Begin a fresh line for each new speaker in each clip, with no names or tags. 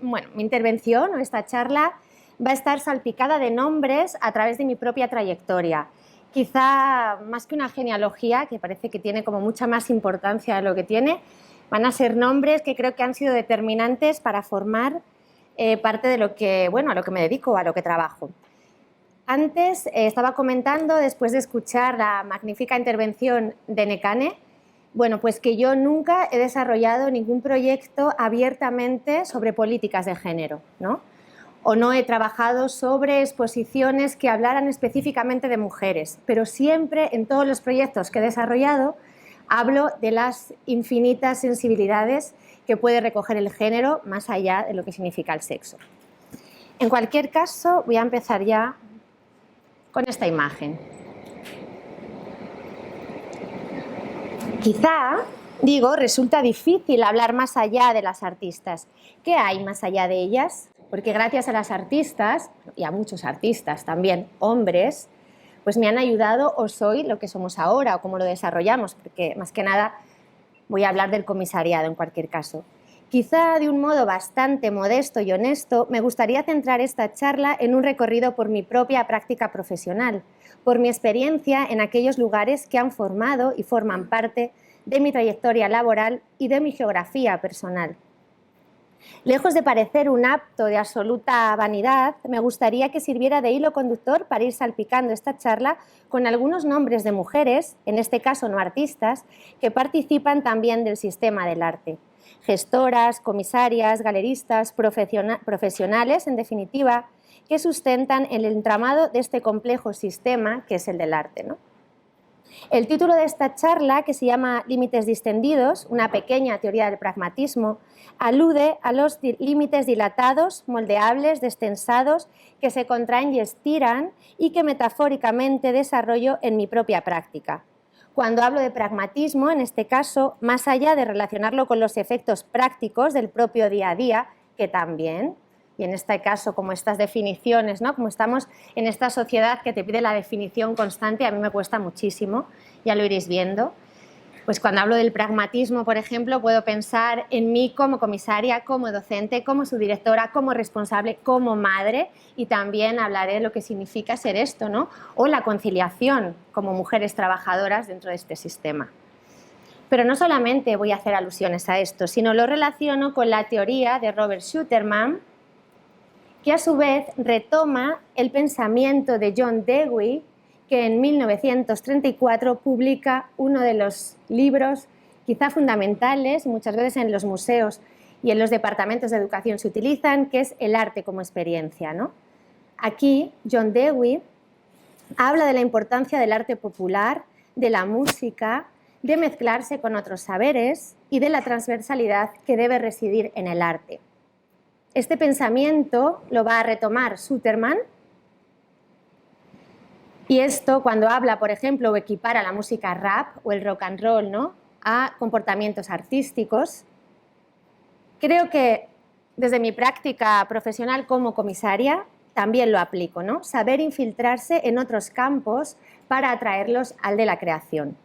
bueno, mi intervención o esta charla va a estar salpicada de nombres a través de mi propia trayectoria. Quizá más que una genealogía, que parece que tiene como mucha más importancia de lo que tiene, van a ser nombres que creo que han sido determinantes para formar parte de lo que, bueno, a lo que me dedico, a lo que trabajo. Antes estaba comentando, después de escuchar la magnífica intervención de Nekane, bueno, pues que yo nunca he desarrollado ningún proyecto abiertamente sobre políticas de género, ¿no? O no he trabajado sobre exposiciones que hablaran específicamente de mujeres, pero siempre en todos los proyectos que he desarrollado hablo de las infinitas sensibilidades que puede recoger el género más allá de lo que significa el sexo. En cualquier caso, voy a empezar ya con esta imagen. Quizá, digo, resulta difícil hablar más allá de las artistas. ¿Qué hay más allá de ellas? Porque gracias a las artistas, y a muchos artistas también, hombres, pues me han ayudado o soy lo que somos ahora o cómo lo desarrollamos, porque más que nada voy a hablar del comisariado en cualquier caso. Quizá de un modo bastante modesto y honesto, me gustaría centrar esta charla en un recorrido por mi propia práctica profesional, por mi experiencia en aquellos lugares que han formado y forman parte de mi trayectoria laboral y de mi geografía personal. Lejos de parecer un acto de absoluta vanidad, me gustaría que sirviera de hilo conductor para ir salpicando esta charla con algunos nombres de mujeres, en este caso no artistas, que participan también del sistema del arte. Gestoras, comisarias, galeristas, profesionales, en definitiva, que sustentan el entramado de este complejo sistema que es el del arte, ¿no? El título de esta charla, que se llama Límites distendidos, una pequeña teoría del pragmatismo, alude a los límites dilatados, moldeables, destensados, que se contraen y estiran y que metafóricamente desarrollo en mi propia práctica. Cuando hablo de pragmatismo, en este caso, más allá de relacionarlo con los efectos prácticos del propio día a día, que también, y en este caso como estas definiciones, ¿no? Como estamos en esta sociedad que te pide la definición constante, a mí me cuesta muchísimo, ya lo iréis viendo. Pues cuando hablo del pragmatismo, por ejemplo, puedo pensar en mí como comisaria, como docente, como subdirectora, como responsable, como madre, y también hablaré de lo que significa ser esto, ¿no? O la conciliación como mujeres trabajadoras dentro de este sistema. Pero no solamente voy a hacer alusiones a esto, sino lo relaciono con la teoría de Robert Schuterman, que a su vez retoma el pensamiento de John Dewey, que en 1934 publica uno de los libros quizá fundamentales, y muchas veces en los museos y en los departamentos de educación se utilizan, que es El arte como experiencia, ¿no? Aquí John Dewey habla de la importancia del arte popular, de la música, de mezclarse con otros saberes y de la transversalidad que debe residir en el arte. Este pensamiento lo va a retomar Schuterman, y esto cuando habla, por ejemplo, o equipara la música rap o el rock and roll, ¿no?, a comportamientos artísticos. Creo que desde mi práctica profesional como comisaria también lo aplico, ¿no? Saber infiltrarse en otros campos para atraerlos al de la creación.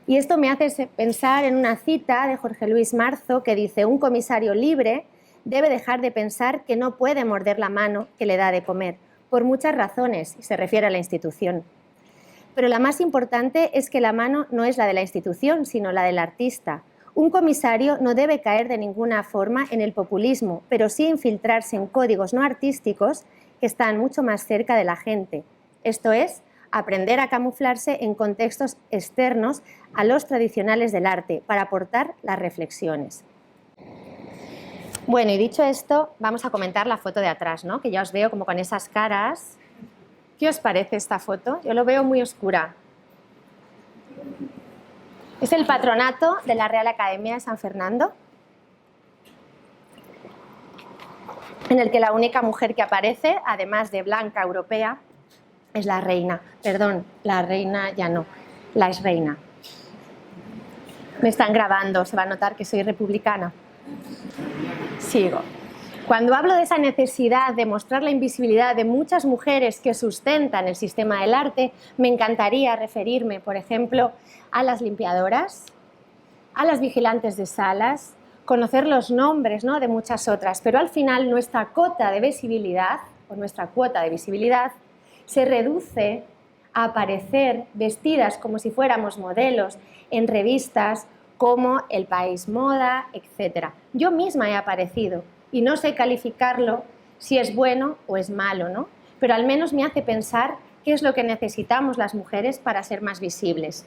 Y esto me hace pensar en una cita de Jorge Luis Marzo que dice: un comisario libre debe dejar de pensar que no puede morder la mano que le da de comer, por muchas razones, y se refiere a la institución. Pero la más importante es que la mano no es la de la institución, sino la del artista. Un comisario no debe caer de ninguna forma en el populismo, pero sí infiltrarse en códigos no artísticos que están mucho más cerca de la gente. Esto es, aprender a camuflarse en contextos externos a los tradicionales del arte para aportar las reflexiones. Bueno, y dicho esto, vamos a comentar la foto de atrás, ¿no? Que ya os veo como con esas caras. ¿Qué os parece esta foto? Yo lo veo muy oscura. Es el patronato de la Real Academia de San Fernando, en el que la única mujer que aparece, además de blanca europea, es la reina. Perdón, la reina ya no, la exreina. Me están grabando, se va a notar que soy republicana. Sigo. Cuando hablo de esa necesidad de mostrar la invisibilidad de muchas mujeres que sustentan el sistema del arte, me encantaría referirme, por ejemplo, a las limpiadoras, a las vigilantes de salas, conocer los nombres, ¿no?, de muchas otras, pero al final nuestra cota de visibilidad, o nuestra cuota de visibilidad, se reduce a aparecer vestidas como si fuéramos modelos en revistas como El País Moda, etc. Yo misma he aparecido y no sé calificarlo si es bueno o es malo, ¿no? Pero al menos me hace pensar qué es lo que necesitamos las mujeres para ser más visibles.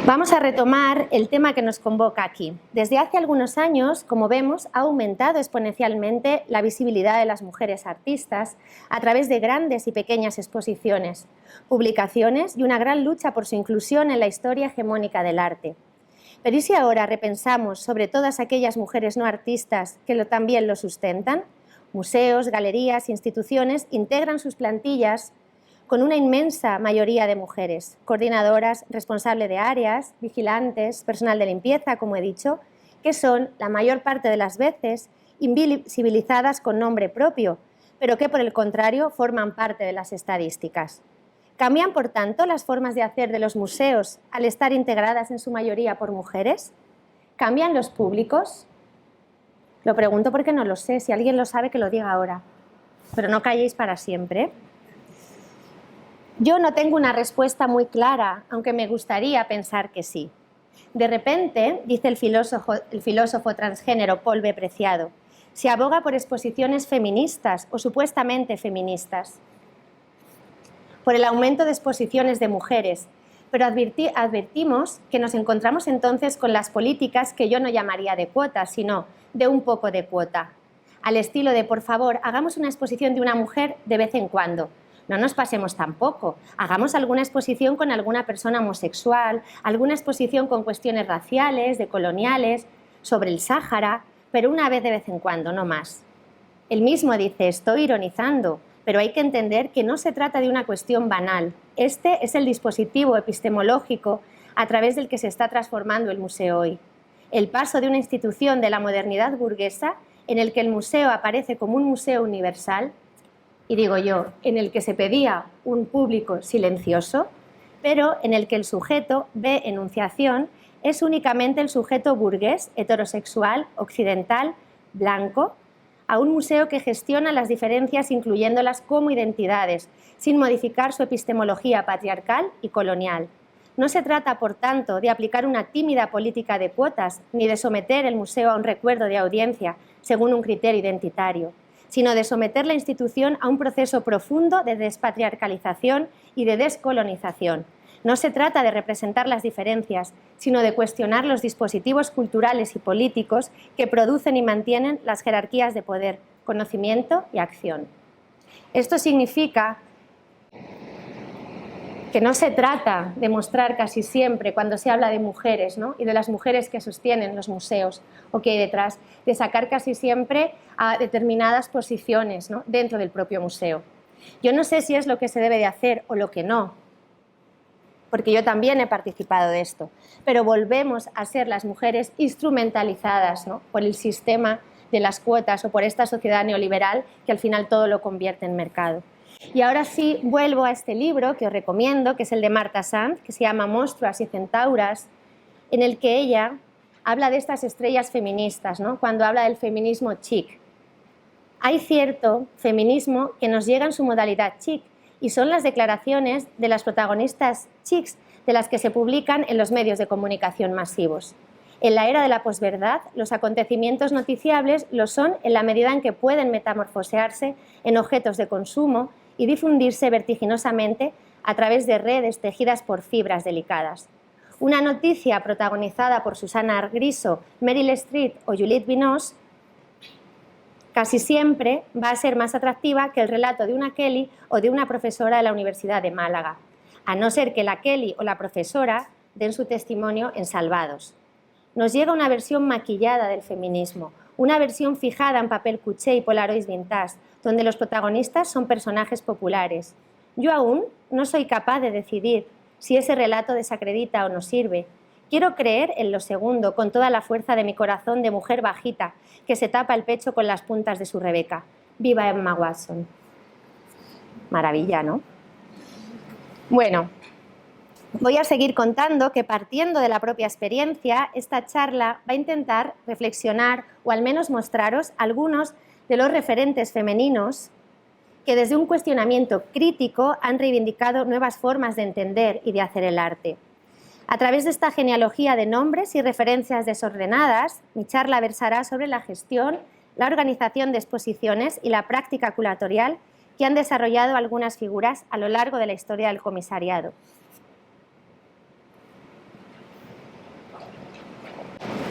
Vamos a retomar el tema que nos convoca aquí. Desde hace algunos años, como vemos, ha aumentado exponencialmente la visibilidad de las mujeres artistas a través de grandes y pequeñas exposiciones, publicaciones y una gran lucha por su inclusión en la historia hegemónica del arte. Pero ¿y si ahora repensamos sobre todas aquellas mujeres no artistas que también lo sustentan? Museos, galerías, instituciones integran sus plantillas con una inmensa mayoría de mujeres, coordinadoras, responsables de áreas, vigilantes, personal de limpieza, como he dicho, que son, la mayor parte de las veces, invisibilizadas con nombre propio, pero que, por el contrario, forman parte de las estadísticas. ¿Cambian, por tanto, las formas de hacer de los museos al estar integradas en su mayoría por mujeres? ¿Cambian los públicos? Lo pregunto porque no lo sé. Si alguien lo sabe, que lo diga ahora. Pero no calléis para siempre. Yo no tengo una respuesta muy clara, aunque me gustaría pensar que sí. De repente, dice el filósofo transgénero Paul B. Preciado, se aboga por exposiciones feministas o supuestamente feministas, por el aumento de exposiciones de mujeres, pero advertimos que nos encontramos entonces con las políticas que yo no llamaría de cuota, sino de un poco de cuota, al estilo de, por favor, hagamos una exposición de una mujer de vez en cuando. No nos pasemos tampoco, hagamos alguna exposición con alguna persona homosexual, alguna exposición con cuestiones raciales, decoloniales, sobre el Sáhara, pero una vez de vez en cuando, no más. Él mismo dice, estoy ironizando, pero hay que entender que no se trata de una cuestión banal. Este es el dispositivo epistemológico a través del que se está transformando el museo hoy. El paso de una institución de la modernidad burguesa, en el que el museo aparece como un museo universal, y digo yo, en el que se pedía un público silencioso, pero en el que el sujeto de enunciación es únicamente el sujeto burgués, heterosexual, occidental, blanco, a un museo que gestiona las diferencias incluyéndolas como identidades, sin modificar su epistemología patriarcal y colonial. No se trata, por tanto, de aplicar una tímida política de cuotas, ni de someter el museo a un recuerdo de audiencia según un criterio identitario, sino de someter la institución a un proceso profundo de despatriarcalización y de descolonización. No se trata de representar las diferencias, sino de cuestionar los dispositivos culturales y políticos que producen y mantienen las jerarquías de poder, conocimiento y acción. Esto significa que no se trata de mostrar casi siempre, cuando se habla de mujeres, ¿no?, y de las mujeres que sostienen los museos o que hay detrás, de sacar casi siempre a determinadas posiciones, ¿no?, dentro del propio museo. Yo no sé si es lo que se debe de hacer o lo que no, porque yo también he participado de esto, pero volvemos a ser las mujeres instrumentalizadas, ¿no?, por el sistema de las cuotas o por esta sociedad neoliberal que al final todo lo convierte en mercado. Y ahora sí vuelvo a este libro que os recomiendo, que es el de Marta Sanz, que se llama Monstruas y Centauras, en el que ella habla de estas estrellas feministas, ¿no?, cuando habla del feminismo chic. Hay cierto feminismo que nos llega en su modalidad chic, y son las declaraciones de las protagonistas chics de las que se publican en los medios de comunicación masivos. En la era de la posverdad, los acontecimientos noticiables lo son en la medida en que pueden metamorfosearse en objetos de consumo y difundirse vertiginosamente a través de redes tejidas por fibras delicadas. Una noticia protagonizada por Susana Griso, Meryl Streep o Juliette Binoche casi siempre va a ser más atractiva que el relato de una Kelly o de una profesora de la Universidad de Málaga, a no ser que la Kelly o la profesora den su testimonio en Salvados. Nos llega una versión maquillada del feminismo, una versión fijada en papel cuché y polaroid vintage, donde los protagonistas son personajes populares. Yo aún no soy capaz de decidir si ese relato desacredita o no sirve. Quiero creer en lo segundo, con toda la fuerza de mi corazón de mujer bajita, que se tapa el pecho con las puntas de su Rebeca. ¡Viva Emma Watson! Maravilla, ¿no? Bueno, Voy a seguir contando que, partiendo de la propia experiencia, esta charla va a intentar reflexionar o al menos mostraros algunos de los referentes femeninos que desde un cuestionamiento crítico han reivindicado nuevas formas de entender y de hacer el arte. A través de esta genealogía de nombres y referencias desordenadas, mi charla versará sobre la gestión, la organización de exposiciones y la práctica curatorial que han desarrollado algunas figuras a lo largo de la historia del comisariado.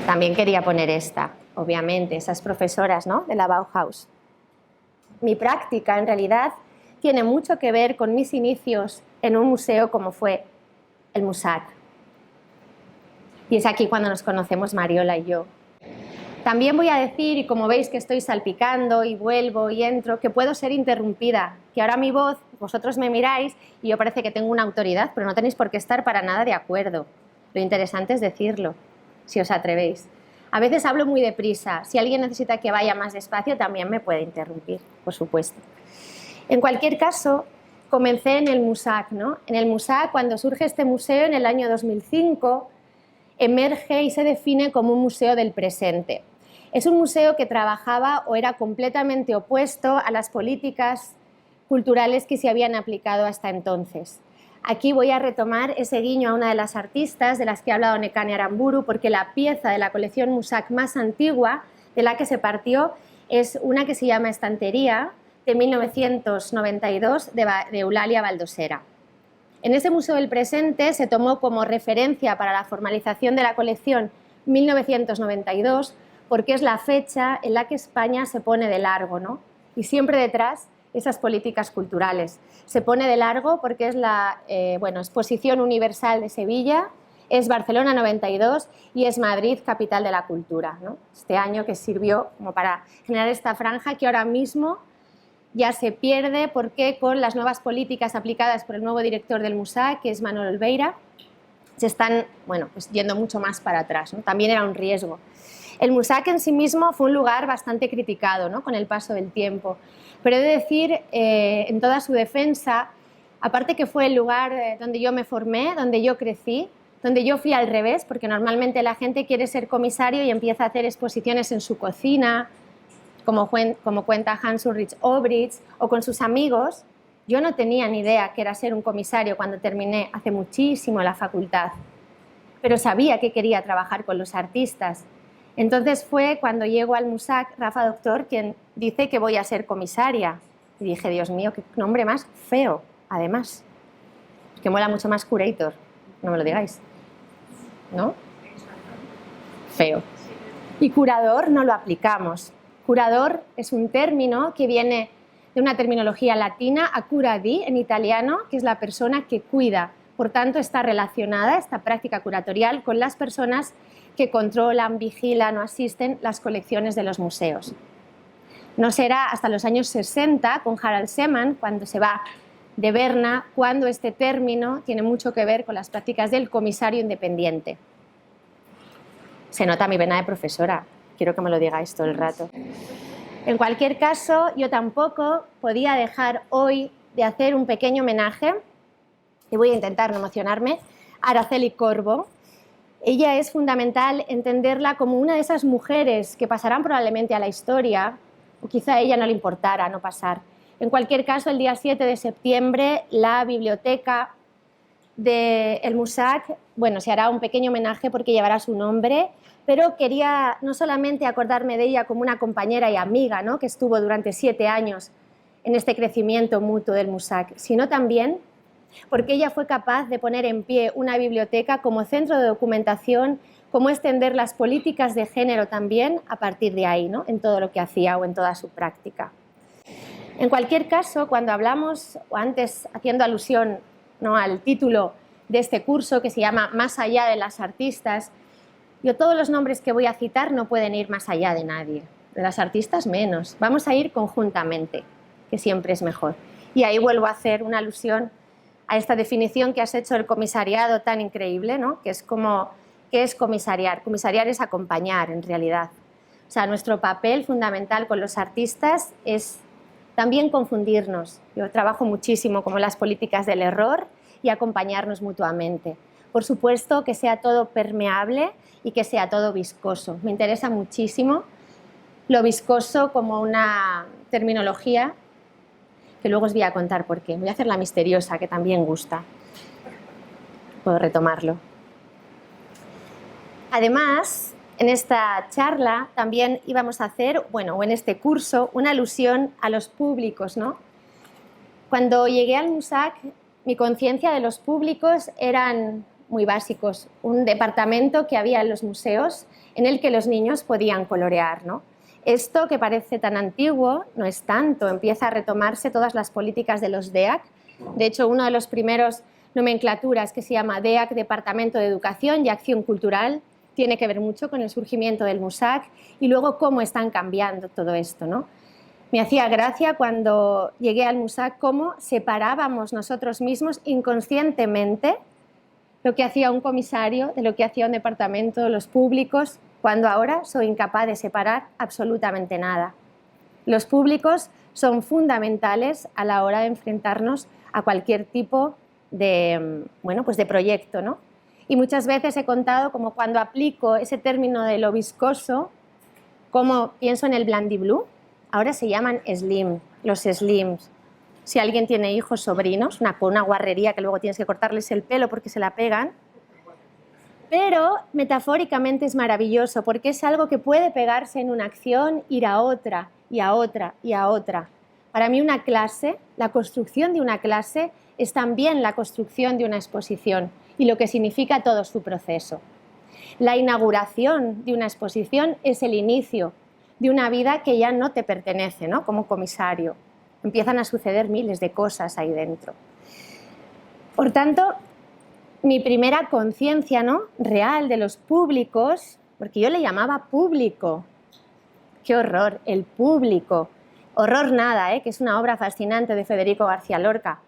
También quería poner esta, obviamente, esas profesoras, ¿no?, de la Bauhaus. Mi práctica, en realidad, tiene mucho que ver con mis inicios en un museo como fue el MUSAC. Y es aquí cuando nos conocemos Mariola y yo. También voy a decir, y como veis que estoy salpicando y vuelvo y entro, que puedo ser interrumpida, que ahora mi voz, vosotros me miráis y yo parece que tengo una autoridad, pero no tenéis por qué estar para nada de acuerdo. Lo interesante es decirlo, si os atrevéis. A veces hablo muy deprisa. Si alguien necesita que vaya más despacio, también me puede interrumpir, por supuesto. En cualquier caso, comencé en el MUSAC, ¿no? En el MUSAC, cuando surge este museo en el año 2005, emerge y se define como un museo del presente. Es un museo que trabajaba o era completamente opuesto a las políticas culturales que se habían aplicado hasta entonces. Aquí voy a retomar ese guiño a una de las artistas de las que ha hablado Nekane Aramburu, porque la pieza de la colección MUSAC más antigua de la que se partió es una que se llama Estantería, de 1992, de Eulalia Baldosera. En ese Museo del Presente se tomó como referencia para la formalización de la colección 1992, porque es la fecha en la que España se pone de largo, ¿no? Y siempre detrás esas políticas culturales. Se pone de largo porque es la Exposición Universal de Sevilla, es Barcelona 92 y es Madrid, capital de la cultura, ¿no? Este año que sirvió como para generar esta franja que ahora mismo ya se pierde porque con las nuevas políticas aplicadas por el nuevo director del MUSAC, que es Manuel Olveira, se están yendo mucho más para atrás, ¿no? También era un riesgo. El MUSAC en sí mismo fue un lugar bastante criticado, ¿no?, con el paso del tiempo. Pero he de decir, en toda su defensa, aparte que fue el lugar donde yo me formé, donde yo crecí, donde yo fui al revés, porque normalmente la gente quiere ser comisario y empieza a hacer exposiciones en su cocina, como cuenta Hans Ulrich Obrich, o con sus amigos. Yo no tenía ni idea que era ser un comisario cuando terminé hace muchísimo la facultad, pero sabía que quería trabajar con los artistas. Entonces fue cuando llego al MUSAC, Rafa Doctor, quien dice que voy a ser comisaria. Y dije, Dios mío, qué nombre más feo, además. Que mola mucho más curator, no me lo digáis. ¿No? Feo. Y curador no lo aplicamos. Curador es un término que viene de una terminología latina, a cura di, en italiano, que es la persona que cuida. Por tanto, está relacionada esta práctica curatorial con las personas que controlan, vigilan o asisten las colecciones de los museos. No será hasta los años 60, con Harald Seman, cuando se va de Berna, cuando este término tiene mucho que ver con las prácticas del comisario independiente. Se nota mi vena de profesora, quiero que me lo digáis todo el rato. En cualquier caso, yo tampoco podía dejar hoy de hacer un pequeño homenaje, y voy a intentar no emocionarme, a Araceli Corbo. Ella es fundamental entenderla como una de esas mujeres que pasarán probablemente a la historia, o quizá a ella no le importara no pasar. En cualquier caso, el día 7 de septiembre, la biblioteca del MUSAC, se hará un pequeño homenaje porque llevará su nombre, pero quería no solamente acordarme de ella como una compañera y amiga, ¿no?, que estuvo durante 7 años en este crecimiento mutuo del MUSAC, sino también porque ella fue capaz de poner en pie una biblioteca como centro de documentación, cómo extender las políticas de género también a partir de ahí, ¿no?, en todo lo que hacía o en toda su práctica. En cualquier caso, cuando hablamos, o antes haciendo alusión, ¿no?, al título de este curso que se llama Más allá de las artistas, yo todos los nombres que voy a citar no pueden ir más allá de nadie, de las artistas menos, vamos a ir conjuntamente, que siempre es mejor. Y ahí vuelvo a hacer una alusión a esta definición que has hecho del comisariado tan increíble, ¿no?, que es ¿qué es comisariar? Comisariar es acompañar, en realidad. O sea, nuestro papel fundamental con los artistas es también confundirnos. Yo trabajo muchísimo como las políticas del error y acompañarnos mutuamente. Por supuesto, que sea todo permeable y que sea todo viscoso. Me interesa muchísimo lo viscoso como una terminología que luego os voy a contar por qué. Voy a hacer la misteriosa, que también gusta. Puedo retomarlo. Además, en esta charla también íbamos a hacer, bueno, o en este curso, una alusión a los públicos, ¿no? Cuando llegué al MUSAC, mi conciencia de los públicos eran muy básicos. Un departamento que había en los museos en el que los niños podían colorear, ¿no? Esto, que parece tan antiguo, no es tanto. Empieza a retomarse todas las políticas de los DEAC. De hecho, uno de los primeros nomenclaturas, que se llama DEAC, Departamento de Educación y Acción Cultural, tiene que ver mucho con el surgimiento del MUSAC y luego cómo están cambiando todo esto, ¿no? Me hacía gracia cuando llegué al MUSAC cómo separábamos nosotros mismos inconscientemente lo que hacía un comisario de lo que hacía un departamento, los públicos, cuando ahora soy incapaz de separar absolutamente nada. Los públicos son fundamentales a la hora de enfrentarnos a cualquier tipo de, bueno, pues de proyecto, ¿no? Y muchas veces he contado como cuando aplico ese término de lo viscoso, como pienso en el Blandiblue. Ahora se llaman slim, los slims. Si alguien tiene hijos, sobrinos, una guarrería que luego tienes que cortarles el pelo porque se la pegan. Pero metafóricamente es maravilloso porque es algo que puede pegarse en una acción, ir a otra y a otra y a otra. Para mí una clase, la construcción de una clase es también la construcción de una exposición y lo que significa todo su proceso. La inauguración de una exposición es el inicio de una vida que ya no te pertenece, ¿no? Como comisario. Empiezan a suceder miles de cosas ahí dentro. Por tanto, mi primera conciencia, ¿no?, real de los públicos, porque yo le llamaba público. ¡Qué horror! El público. Horror nada, que es una obra fascinante de Federico García Lorca,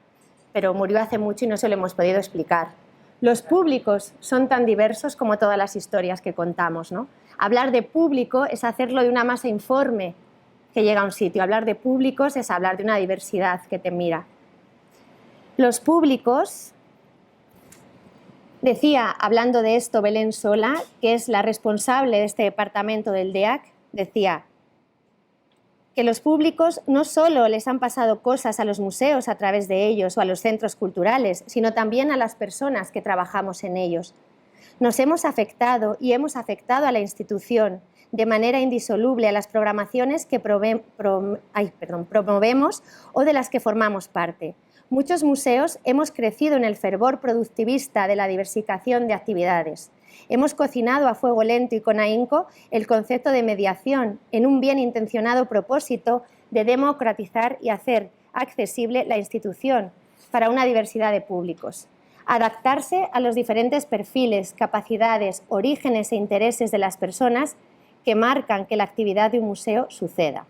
pero murió hace mucho y no se lo hemos podido explicar. Los públicos son tan diversos como todas las historias que contamos, ¿no? Hablar de público es hacerlo de una masa informe que llega a un sitio. Hablar de públicos es hablar de una diversidad que te mira. Los públicos, decía, hablando de esto, Belén Sola, que es la responsable de este departamento del DEAC, decía que los públicos no solo les han pasado cosas a los museos a través de ellos o a los centros culturales, sino también a las personas que trabajamos en ellos. Nos hemos afectado y hemos afectado a la institución de manera indisoluble a las programaciones que promovemos o de las que formamos parte. Muchos museos hemos crecido en el fervor productivista de la diversificación de actividades. Hemos cocinado a fuego lento y con ahínco el concepto de mediación en un bien intencionado propósito de democratizar y hacer accesible la institución para una diversidad de públicos. Adaptarse a los diferentes perfiles, capacidades, orígenes e intereses de las personas que marcan que la actividad de un museo suceda.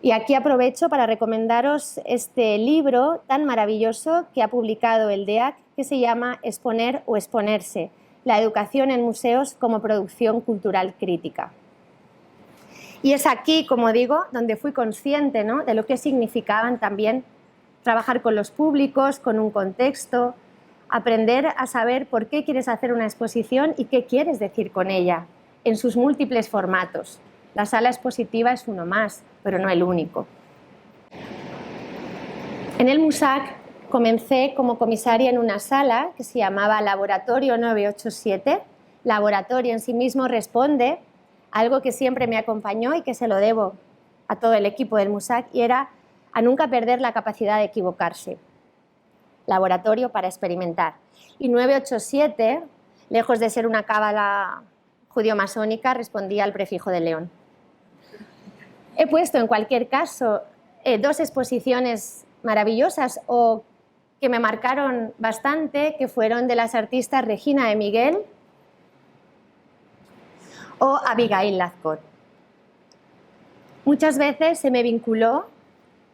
Y aquí aprovecho para recomendaros este libro tan maravilloso que ha publicado el DEAC, que se llama Exponer o exponerse, la educación en museos como producción cultural crítica. Y es aquí, como digo, donde fui consciente, ¿no?, de lo que significaban también trabajar con los públicos, con un contexto, aprender a saber por qué quieres hacer una exposición y qué quieres decir con ella, en sus múltiples formatos. La sala expositiva es uno más, pero no el único. En el MUSAC comencé como comisaria en una sala que se llamaba Laboratorio 987. Laboratorio en sí mismo responde a algo que siempre me acompañó y que se lo debo a todo el equipo del MUSAC, y era a nunca perder la capacidad de equivocarse. Laboratorio para experimentar. Y 987, lejos de ser una cábala judío-masónica, respondía al prefijo de León. He puesto en cualquier caso dos exposiciones maravillosas o que me marcaron bastante, que fueron de las artistas Regina de Miguel o Abigail Lazcot. Muchas veces se me vinculó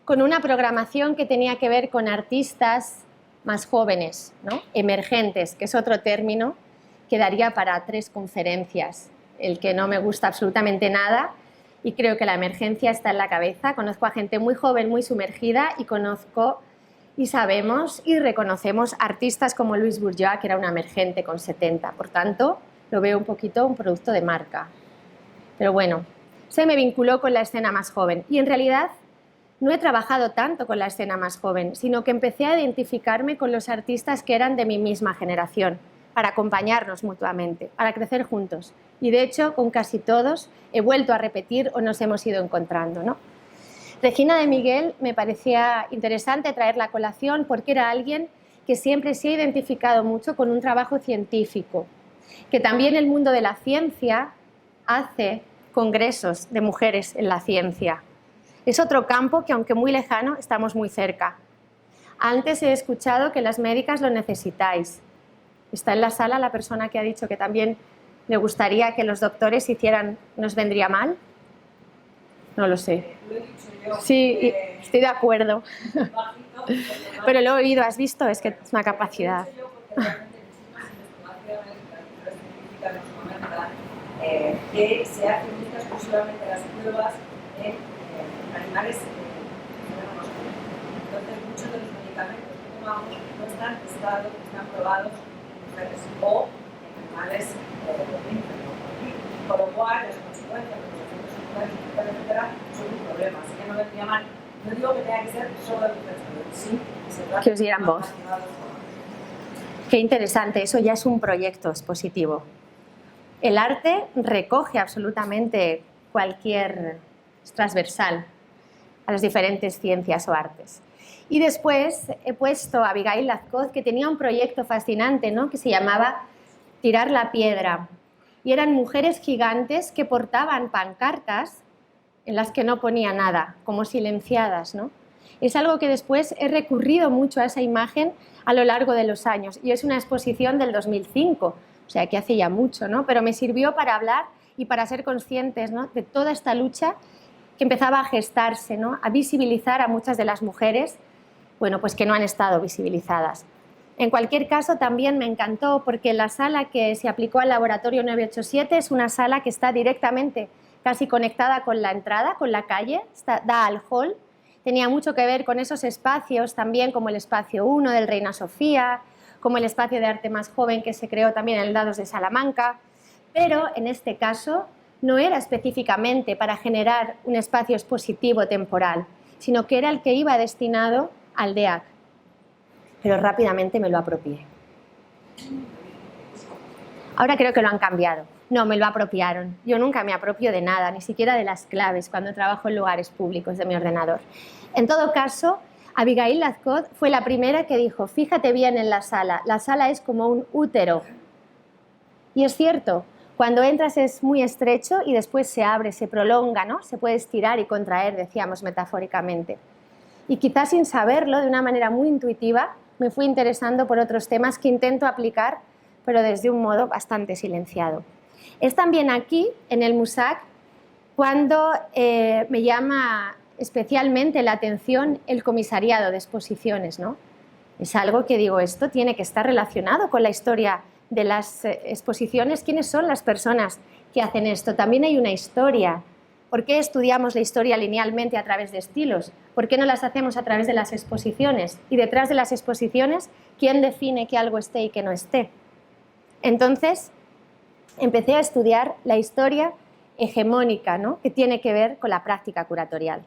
con una programación que tenía que ver con artistas más jóvenes, ¿no?, emergentes, que es otro término que daría para 3 conferencias, el que no me gusta absolutamente nada, y creo que la emergencia está en la cabeza. Conozco a gente muy joven, muy sumergida, y conozco Y sabemos y reconocemos artistas como Louis Bourgeois, que era una emergente con 70. Por tanto, lo veo un poquito un producto de marca. Pero bueno, se me vinculó con la escena más joven. Y en realidad no he trabajado tanto con la escena más joven, sino que empecé a identificarme con los artistas que eran de mi misma generación, para acompañarnos mutuamente, para crecer juntos. Y de hecho, con casi todos he vuelto a repetir o nos hemos ido encontrando, ¿no? Regina de Miguel me parecía interesante traerla a colación porque era alguien que siempre se ha identificado mucho con un trabajo científico, que también el mundo de la ciencia hace congresos de mujeres en la ciencia. Es otro campo que, aunque muy lejano, estamos muy cerca. Antes he escuchado que las médicas lo necesitáis. ¿Está en la sala la persona que ha dicho que también le gustaría que los doctores hicieran, nos vendría mal? No lo sé.
Lo he dicho yo.
Sí, estoy de acuerdo. Pero lo he oído, ¿has visto? Es que es una capacidad.
Lo he dicho yo porque realmente muchísimas investigaciones, las científicas nos comentan que se hacen muchas exclusivamente las pruebas en animales entonces muchos de los medicamentos que tomamos no están testados, no están probados en mujeres o en animales con lo cual las consecuencias de los efectos secundarios, etcétera, son un problema. Así que no vendría mal. No digo que tenga que ser solo de mujeres, pero sí que se trata
que os dieran voz. Qué interesante, eso ya es un proyecto expositivo. El arte recoge absolutamente cualquier transversal a las diferentes ciencias o artes. Y después he puesto a Abigail Lazcoz, que tenía un proyecto fascinante, ¿no?, que se llamaba Tirar la piedra. Y eran mujeres gigantes que portaban pancartas en las que no ponía nada, como silenciadas, ¿no? Es algo que después he recurrido mucho a esa imagen a lo largo de los años. Y es una exposición del 2005, o sea que hace ya mucho, ¿no? Pero me sirvió para hablar y para ser conscientes, ¿no?, de toda esta lucha que empezaba a gestarse, ¿no?, a visibilizar a muchas de las mujeres, bueno, pues que no han estado visibilizadas. En cualquier caso, también me encantó porque la sala que se aplicó al laboratorio 987 es una sala que está directamente casi conectada con la entrada, con la calle, da al hall. Tenía mucho que ver con esos espacios también, como el espacio 1 del Reina Sofía, como el espacio de arte más joven que se creó también en el Dados de Salamanca, pero en este caso no era específicamente para generar un espacio expositivo temporal, sino que era el que iba destinado al DEAC. Pero rápidamente me lo apropié. Ahora creo que lo han cambiado. No, me lo apropiaron. Yo nunca me apropio de nada, ni siquiera de las claves cuando trabajo en lugares públicos de mi ordenador. En todo caso, Abigail Lazcoz fue la primera que dijo, fíjate bien en la sala es como un útero. Y es cierto, cuando entras es muy estrecho y después se abre, se prolonga, ¿no? Se puede estirar y contraer, decíamos metafóricamente. Y quizás sin saberlo, de una manera muy intuitiva, me fui interesando por otros temas que intento aplicar, pero desde un modo bastante silenciado. Es también aquí, en el MUSAC, cuando me llama especialmente la atención el comisariado de exposiciones, ¿no? Es algo que digo, esto tiene que estar relacionado con la historia de las exposiciones. ¿Quiénes son las personas que hacen esto? También hay una historia. ¿Por qué estudiamos la historia linealmente a través de estilos? ¿Por qué no las hacemos a través de las exposiciones? Y detrás de las exposiciones, ¿quién define que algo esté y que no esté? Entonces, empecé a estudiar la historia hegemónica, ¿no?, que tiene que ver con la práctica curatorial.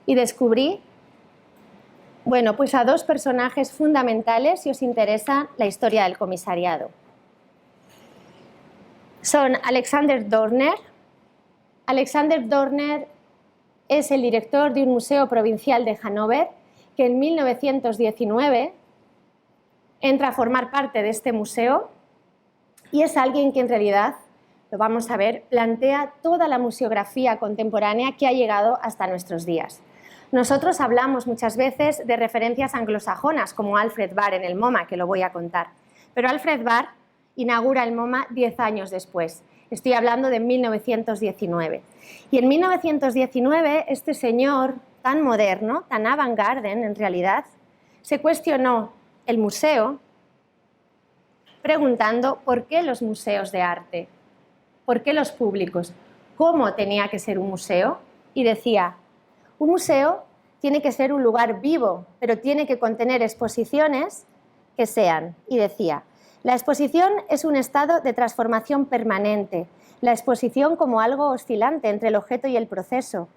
Y descubrí, bueno, pues a dos personajes fundamentales si os interesa la historia del comisariado. Son Alexander Dorner. Alexander Dorner es el director de un museo provincial de Hannover que en 1919 entra a formar parte de este museo y es alguien que en realidad, lo vamos a ver, plantea toda la museografía contemporánea que ha llegado hasta nuestros días. Nosotros hablamos muchas veces de referencias anglosajonas como Alfred Barr en el MoMA, que lo voy a contar, pero Alfred Barr inaugura el MoMA 10 años después. Estoy hablando de 1919. Y en 1919 este señor tan moderno, tan avant-garde en realidad, se cuestionó el museo preguntando por qué los museos de arte, por qué los públicos, cómo tenía que ser un museo, y decía, un museo tiene que ser un lugar vivo, pero tiene que contener exposiciones que sean, y decía, la exposición es un estado de transformación permanente, la exposición como algo oscilante entre el objeto y el proceso,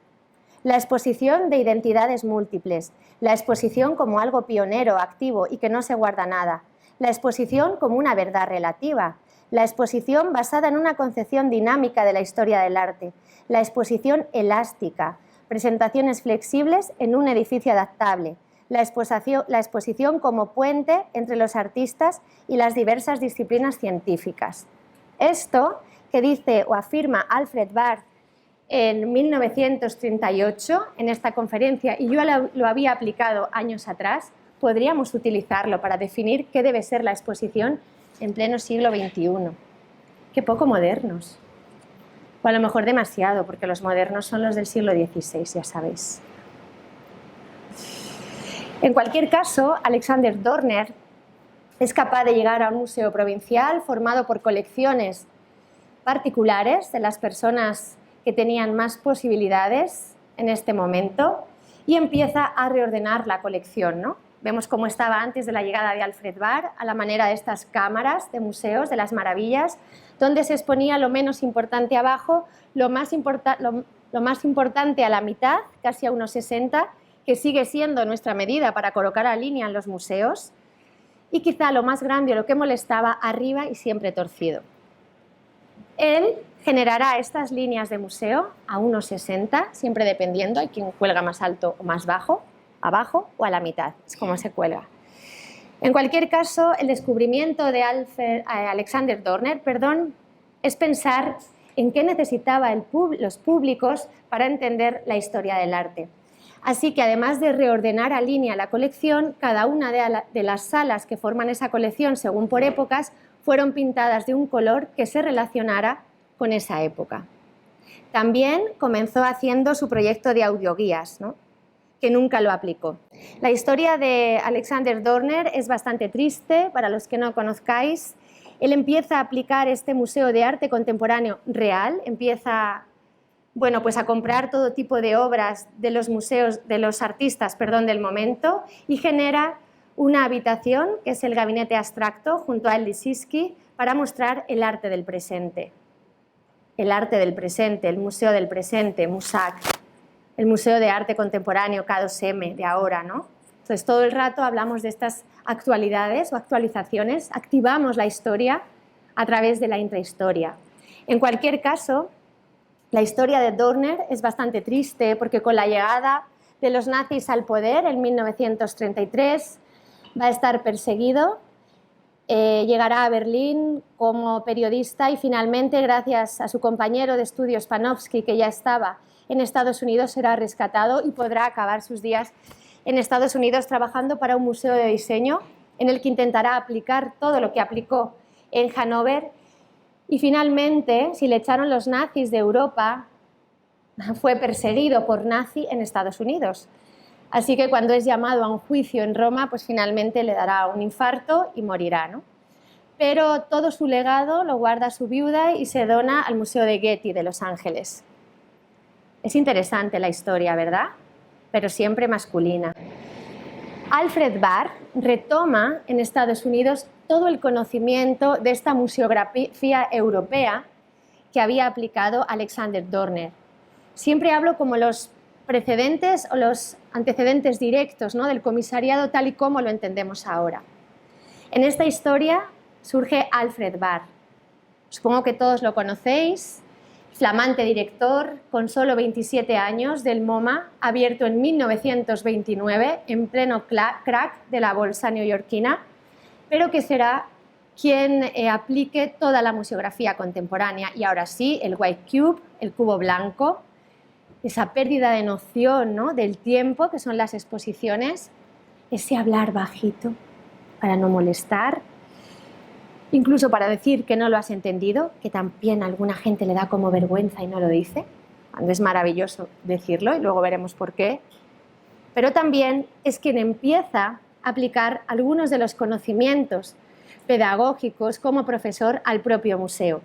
la exposición de identidades múltiples, la exposición como algo pionero, activo y que no se guarda nada, la exposición como una verdad relativa, la exposición basada en una concepción dinámica de la historia del arte, la exposición elástica, presentaciones flexibles en un edificio adaptable, la exposición como puente entre los artistas y las diversas disciplinas científicas. Esto que dice o afirma Alfred Barr en 1938 en esta conferencia, y yo lo había aplicado años atrás, podríamos utilizarlo para definir qué debe ser la exposición en pleno siglo XXI. Qué poco modernos. O a lo mejor demasiado, porque los modernos son los del siglo XVI, ya sabéis. En cualquier caso, Alexander Dorner es capaz de llegar a un museo provincial formado por colecciones particulares de las personas que tenían más posibilidades en este momento y empieza a reordenar la colección, ¿no? Vemos cómo estaba antes de la llegada de Alfred Barr, a la manera de estas cámaras de museos, de las maravillas, donde se exponía lo menos importante abajo, lo más importante a la mitad, casi a unos 60, que sigue siendo nuestra medida para colocar a línea en los museos, y quizá lo más grande o lo que molestaba arriba y siempre torcido. Él generará estas líneas de museo a unos 60, siempre dependiendo, hay quien cuelga más alto o más bajo, abajo o a la mitad, es como se cuelga. En cualquier caso, el descubrimiento de Alexander Dorner, es pensar en qué necesitaban los públicos para entender la historia del arte. Así que además de reordenar a línea la colección, cada una de las salas que forman esa colección, según por épocas, fueron pintadas de un color que se relacionara con esa época. También comenzó haciendo su proyecto de audioguías, ¿no?, que nunca lo aplicó. La historia de Alexander Dorner es bastante triste, para los que no conozcáis. Él empieza a aplicar este museo de arte contemporáneo real, empieza pues a comprar todo tipo de obras de los museos, de los artistas, del momento, y genera una habitación, que es el gabinete abstracto, junto a El Lissitzky, para mostrar el arte del presente. El arte del presente, el museo del presente, MUSAC, el Museo de Arte Contemporáneo K2M de ahora, ¿no? Entonces, todo el rato hablamos de estas actualidades o actualizaciones, activamos la historia a través de la intrahistoria. En cualquier caso, la historia de Dorner es bastante triste porque con la llegada de los nazis al poder en 1933 va a estar perseguido, llegará a Berlín como periodista y finalmente, gracias a su compañero de estudios Panofsky, que ya estaba en Estados Unidos, será rescatado y podrá acabar sus días en Estados Unidos trabajando para un museo de diseño en el que intentará aplicar todo lo que aplicó en Hannover. Y finalmente, si le echaron los nazis de Europa, fue perseguido por nazi en Estados Unidos. Así que cuando es llamado a un juicio en Roma, pues finalmente le dará un infarto y morirá, ¿no? Pero todo su legado lo guarda su viuda y se dona al Museo de Getty de Los Ángeles. Es interesante la historia, ¿verdad? Pero siempre masculina. Alfred Barr retoma en Estados Unidos todo el conocimiento de esta museografía europea que había aplicado Alexander Dorner. Siempre hablo como los precedentes o los antecedentes directos, ¿no?, del comisariado tal y como lo entendemos ahora. En esta historia surge Alfred Barr. Supongo que todos lo conocéis, flamante director con solo 27 años del MoMA, abierto en 1929 en pleno crack de la bolsa neoyorquina, pero que será quien aplique toda la museografía contemporánea. Y ahora sí, el white cube, el cubo blanco, esa pérdida de noción, ¿no?, del tiempo, que son las exposiciones, ese hablar bajito para no molestar, incluso para decir que no lo has entendido, que también a alguna gente le da como vergüenza y no lo dice, cuando es maravilloso decirlo y luego veremos por qué, pero también es quien empieza a aplicar algunos de los conocimientos pedagógicos como profesor al propio museo.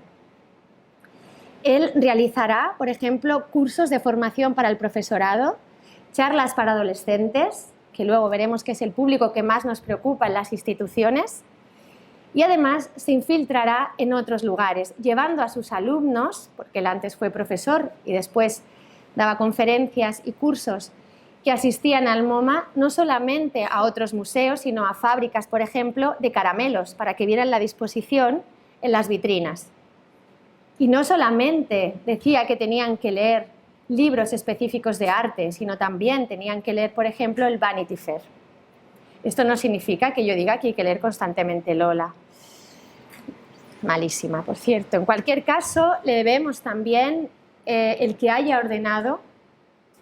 Él realizará, por ejemplo, cursos de formación para el profesorado, charlas para adolescentes, que luego veremos que es el público que más nos preocupa en las instituciones, y además se infiltrará en otros lugares, llevando a sus alumnos, porque él antes fue profesor y después daba conferencias y cursos que asistían al MoMA, no solamente a otros museos, sino a fábricas, por ejemplo, de caramelos, para que vieran la disposición en las vitrinas. Y no solamente decía que tenían que leer libros específicos de arte, sino también tenían que leer, por ejemplo, el Vanity Fair. Esto no significa que yo diga que hay que leer constantemente Lola. Malísima, por cierto. En cualquier caso, le debemos también el que haya ordenado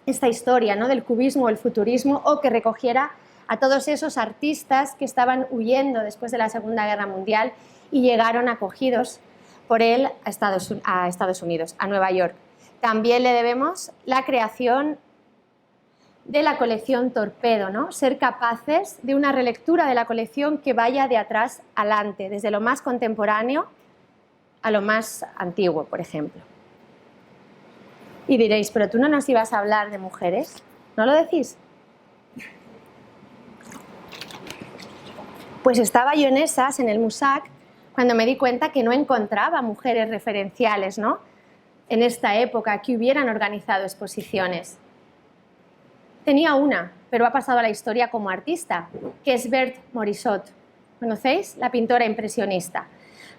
esta historia, ¿no?, del cubismo o el futurismo, o que recogiera a todos esos artistas que estaban huyendo después de la Segunda Guerra Mundial y llegaron acogidos por él a Estados Unidos, a Nueva York. También le debemos la creación de la colección Torpedo, ¿no? Ser capaces de una relectura de la colección que vaya de atrás adelante, desde lo más contemporáneo a lo más antiguo, por ejemplo. Y diréis, pero tú no nos ibas a hablar de mujeres, ¿no lo decís? Pues estaba yo en esas, en el MUSAC, cuando me di cuenta que no encontraba mujeres referenciales, ¿no?, en esta época que hubieran organizado exposiciones. Tenía una, pero ha pasado a la historia como artista, que es Berthe Morisot. ¿Conocéis? La pintora impresionista.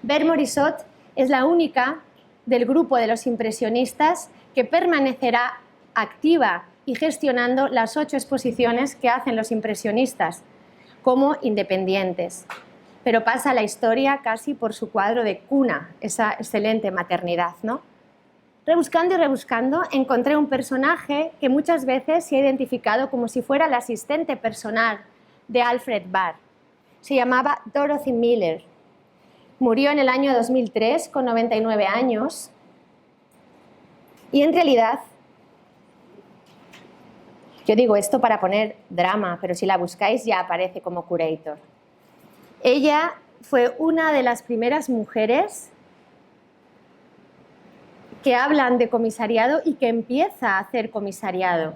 Berthe Morisot es la única del grupo de los impresionistas que permanecerá activa y gestionando las 8 exposiciones que hacen los impresionistas como independientes. Pero pasa a la historia casi por su cuadro de cuna, esa excelente maternidad, ¿no? Rebuscando y rebuscando, encontré un personaje que muchas veces se ha identificado como si fuera el asistente personal de Alfred Barr. Se llamaba Dorothy Miller. Murió en el año 2003 con 99 años y en realidad, yo digo esto para poner drama, pero si la buscáis ya aparece como curator. Ella fue una de las primeras mujeres que hablan de comisariado y que empieza a hacer comisariado.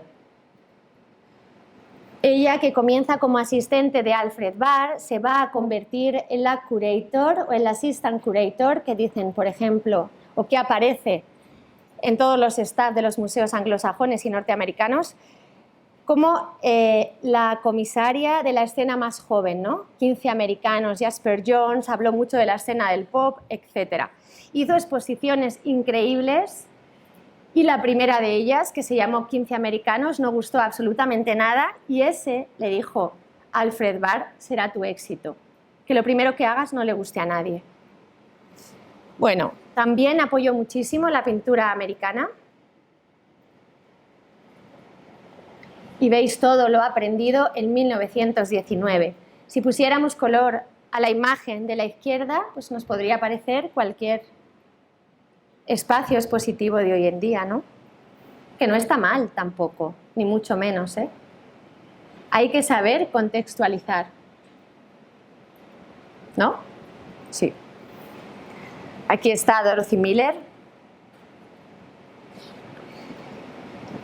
Ella, que comienza como asistente de Alfred Barr, se va a convertir en la curator o en la assistant curator, que dicen, por ejemplo, o que aparece en todos los staff de los museos anglosajones y norteamericanos, como la comisaria de la escena más joven, ¿no? 15 americanos, Jasper Jones, habló mucho de la escena del pop, etc. Hizo exposiciones increíbles y la primera de ellas, que se llamó 15 americanos, no gustó absolutamente nada y ese le dijo, Alfred Barr, será tu éxito, que lo primero que hagas no le guste a nadie. Bueno, también apoyó muchísimo la pintura americana. Y veis todo lo aprendido en 1919. Si pusiéramos color a la imagen de la izquierda, pues nos podría parecer cualquier espacio expositivo de hoy en día, ¿no? Que no está mal tampoco, ni mucho menos, ¿eh? Hay que saber contextualizar, ¿no? Sí. Aquí está Dorothy Miller.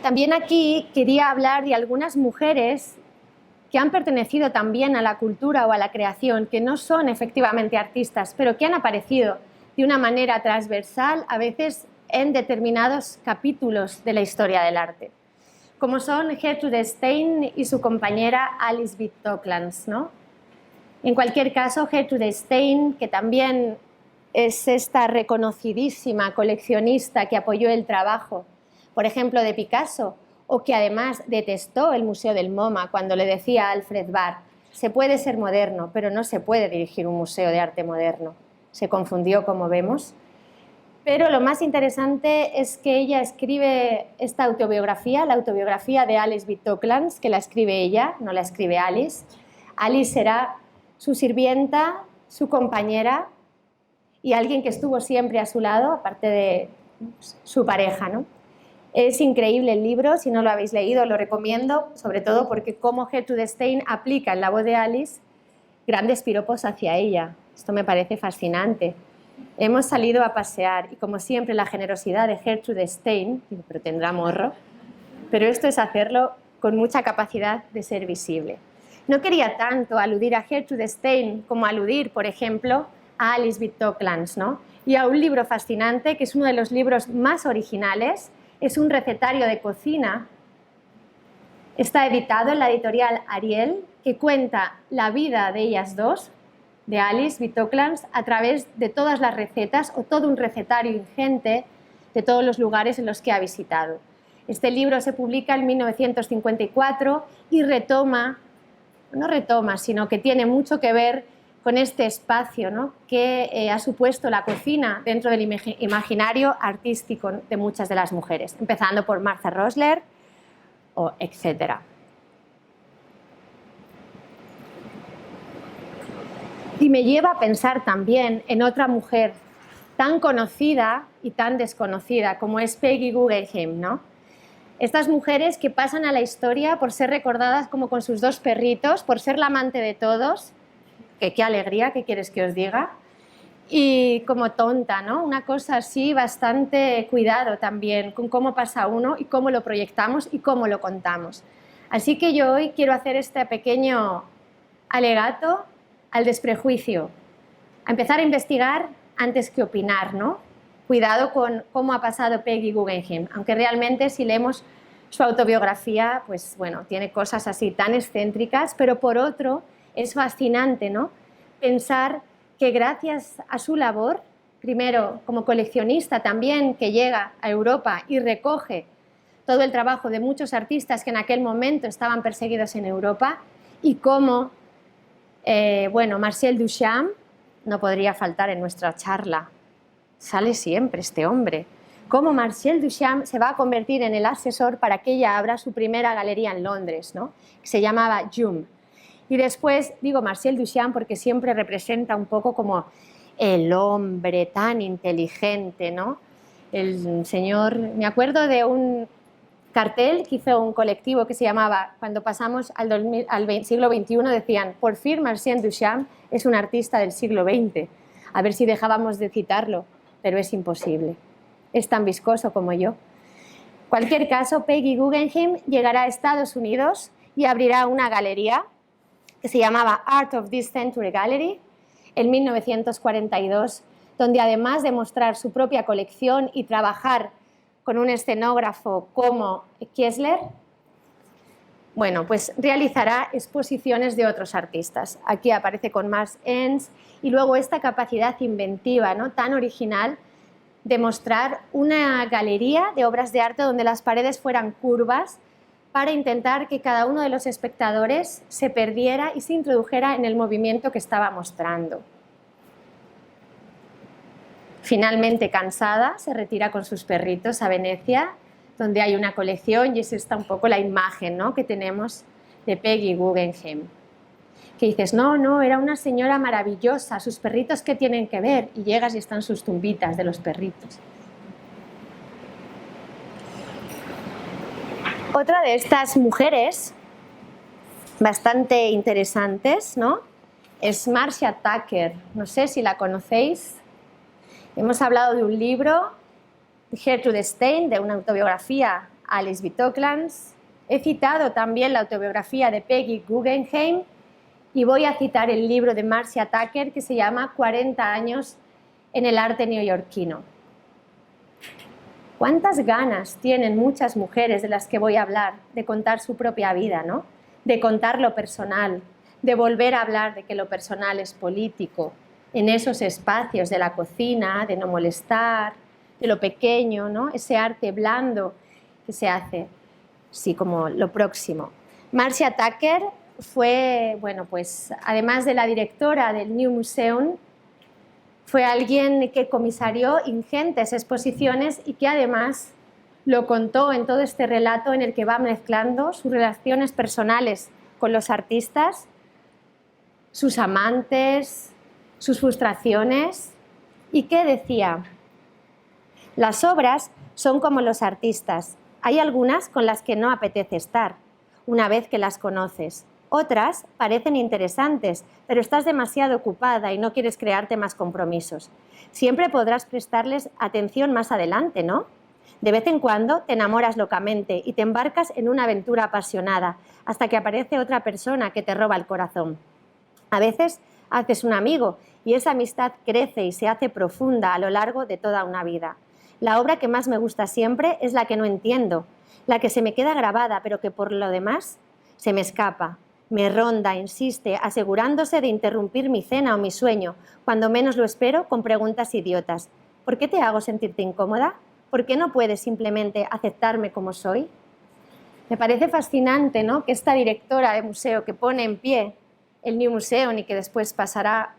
También aquí quería hablar de algunas mujeres que han pertenecido también a la cultura o a la creación, que no son efectivamente artistas, pero que han aparecido de una manera transversal, a veces en determinados capítulos de la historia del arte, como son Gertrude Stein y su compañera Alice B. Toklas, ¿no? En cualquier caso, Gertrude Stein, que también es esta reconocidísima coleccionista que apoyó el trabajo, por ejemplo, de Picasso, o que además detestó el Museo del MoMA cuando le decía a Alfred Barr, se puede ser moderno, pero no se puede dirigir un museo de arte moderno. Se confundió, como vemos. Pero lo más interesante es que ella escribe esta autobiografía, la autobiografía de Alice B. Toklas, que la escribe ella, no la escribe Alice. Alice será su sirvienta, su compañera y alguien que estuvo siempre a su lado, aparte de su pareja, ¿no? Es increíble el libro, si no lo habéis leído lo recomiendo, sobre todo porque como Gertrude Stein aplica en la voz de Alice grandes piropos hacia ella. Esto me parece fascinante. Hemos salido a pasear y como siempre la generosidad de Gertrude Stein, pero tendrá morro, pero esto es hacerlo con mucha capacidad de ser visible. No quería tanto aludir a Gertrude Stein como aludir, por ejemplo, a Alice Bit-Toklas, ¿no? Y a un libro fascinante, que es uno de los libros más originales, es un recetario de cocina. Está editado en la editorial Ariel, que cuenta la vida de ellas dos, de Alice Bit-Toklas, a través de todas las recetas o todo un recetario ingente de todos los lugares en los que ha visitado. Este libro se publica en 1954 y no retoma, sino que tiene mucho que ver con este espacio, ¿no?, que ha supuesto la cocina dentro del imaginario artístico de muchas de las mujeres, empezando por Martha Rosler, etc. Y me lleva a pensar también en otra mujer tan conocida y tan desconocida como es Peggy Guggenheim, ¿no? Estas mujeres que pasan a la historia por ser recordadas como con sus dos perritos, por ser la amante de todos, que qué alegría, ¿qué quieres que os diga? Y como tonta, ¿no? Una cosa así, bastante cuidado también con cómo pasa uno y cómo lo proyectamos y cómo lo contamos. Así que yo hoy quiero hacer este pequeño alegato al desprejuicio, a empezar a investigar antes que opinar, ¿no? Cuidado con cómo ha pasado Peggy Guggenheim, aunque realmente si leemos su autobiografía, pues bueno, tiene cosas así tan excéntricas, pero por otro es fascinante, ¿no?, pensar que gracias a su labor, primero como coleccionista también, que llega a Europa y recoge todo el trabajo de muchos artistas que en aquel momento estaban perseguidos en Europa, y cómo, Marcel Duchamp no podría faltar en nuestra charla. Sale siempre este hombre. Cómo Marcel Duchamp se va a convertir en el asesor para que ella abra su primera galería en Londres, ¿no?, que se llamaba Jum. Y después digo Marcel Duchamp porque siempre representa un poco como el hombre tan inteligente, ¿no? El señor, me acuerdo de un cartel que hizo un colectivo que se llamaba, cuando pasamos al siglo XXI, decían, por fin Marcel Duchamp es un artista del siglo XX. A ver si dejábamos de citarlo, pero es imposible. Es tan viscoso como yo. En cualquier caso, Peggy Guggenheim llegará a Estados Unidos y abrirá una galería que se llamaba Art of this Century Gallery en 1942, donde además de mostrar su propia colección y trabajar con un escenógrafo como Kiesler, pues realizará exposiciones de otros artistas. Aquí aparece con Mars Enns, y luego esta capacidad inventiva, ¿no?, tan original de mostrar una galería de obras de arte donde las paredes fueran curvas para intentar que cada uno de los espectadores se perdiera y se introdujera en el movimiento que estaba mostrando. Finalmente, cansada, se retira con sus perritos a Venecia, donde hay una colección, y es esta un poco la imagen, ¿no?, que tenemos de Peggy Guggenheim. Que dices, no, era una señora maravillosa, sus perritos, ¿qué tienen que ver? Y llegas y están sus tumbitas de los perritos. Otra de estas mujeres bastante interesantes, ¿no?, es Marcia Tucker. No sé si la conocéis. Hemos hablado de un libro de Gertrude Stein, de una autobiografía, Alice Bit-Toklas. He citado también la autobiografía de Peggy Guggenheim y voy a citar el libro de Marcia Tucker que se llama 40 años en el arte neoyorquino. ¿Cuántas ganas tienen muchas mujeres de las que voy a hablar de contar su propia vida, ¿no?, de contar lo personal, de volver a hablar de que lo personal es político, en esos espacios de la cocina, de no molestar, de lo pequeño, ¿no?, ese arte blando que se hace, sí, como lo próximo. Marcia Tucker fue, además de la directora del New Museum, fue alguien que comisarió ingentes exposiciones y que además lo contó en todo este relato en el que va mezclando sus relaciones personales con los artistas, sus amantes, sus frustraciones. ¿Y qué decía? Las obras son como los artistas. Hay algunas con las que no apetece estar, una vez que las conoces. Otras parecen interesantes, pero estás demasiado ocupada y no quieres crearte más compromisos. Siempre podrás prestarles atención más adelante, ¿no? De vez en cuando te enamoras locamente y te embarcas en una aventura apasionada hasta que aparece otra persona que te roba el corazón. A veces haces un amigo y esa amistad crece y se hace profunda a lo largo de toda una vida. La obra que más me gusta siempre es la que no entiendo, la que se me queda grabada, pero que por lo demás se me escapa, me ronda, insiste, asegurándose de interrumpir mi cena o mi sueño, cuando menos lo espero, con preguntas idiotas. ¿Por qué te hago sentirte incómoda? ¿Por qué no puedes simplemente aceptarme como soy? Me parece fascinante, ¿no?, que esta directora de museo que pone en pie el New Museum y que después pasará